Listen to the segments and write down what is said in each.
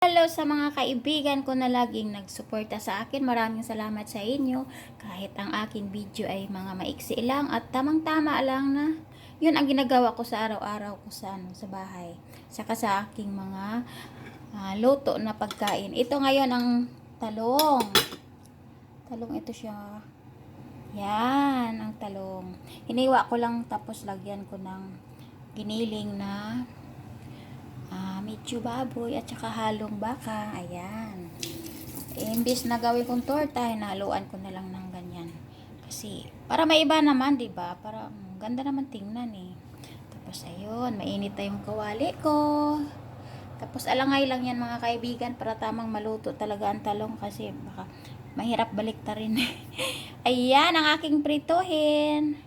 Hello sa mga kaibigan ko na laging nagsuporta sa akin. Maraming salamat sa inyo. Kahit ang aking video ay mga maiksi lang at tamang-tama lang na yun ang ginagawa ko sa araw-araw ko sa bahay. Saka sa aking mga luto na pagkain. Ito ngayon ang talong. Talong ito siya. Yan, ang talong. Hiniwa ko lang tapos lagyan ko ng giniling na medyo baboy at saka halong baka. Ayan. Imbis na gawin kong torta, hinaluan ko na lang ng ganyan. Kasi, para may iba naman, diba? Para, ganda naman tingnan eh. Tapos, ayun, mainit na yung kawali ko. Tapos, alangay lang yan mga kaibigan para tamang maluto talaga ang talong kasi baka mahirap baliktarin. Ayan, ang aking prituhin.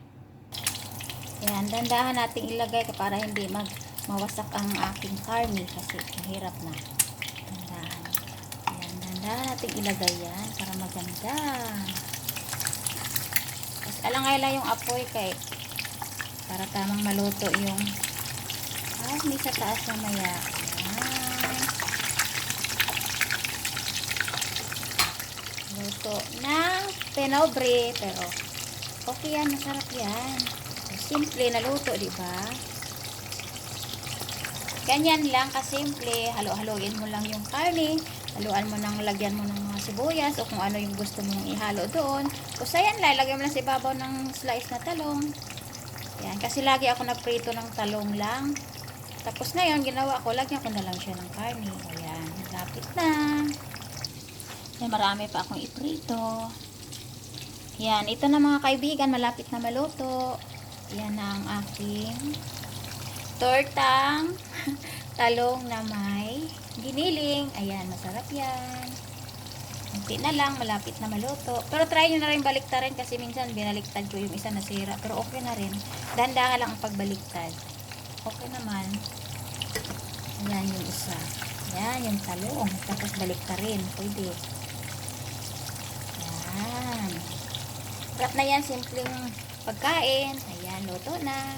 Ayan, dandahan natin ilagay para hindi mawasak ang aking karne kasi mahirap na. Dandahan. Ayan, dandahan natin ilagay yan para maganda. Tapos alangay lang yung apoy para tamang maluto yung may sa taas na maya. Ayan. Luto ng penobre pero okay yan, masarap yan. Simple na luto, diba? Ganyan lang kasimple, halo-haloin mo lang yung karne, haluan mo nang lagyan mo ng mga sibuyas o kung ano yung gusto mong ihalo doon. Tapos ayan, lalagyan mo lang sa ibabaw ng slice na talong. Yan, kasi lagi ako nagprito ng talong lang. Tapos ngayon, ginawa ko, lagyan ko na lang siya ng karne. Ayan, lapit na. Yan, marami pa akong iprito. Yan, ito na mga kaibigan, malapit na maluto. Yan na ang aking tortang talong na may giniling. Ayan, masarap yan. Kunti na lang, malapit na maluto. Pero try nyo na rin baliktarin kasi minsan binaliktad ko yung isa nasira. Pero okay na rin. Dahan-dahan lang ang pagbaliktad. Okay naman. Ayan yung isa. Ayan yung talong. Tapos baliktarin. Pwede. Ayan. Sarap na yan. Simpleng pagkain. Ayan, luto na.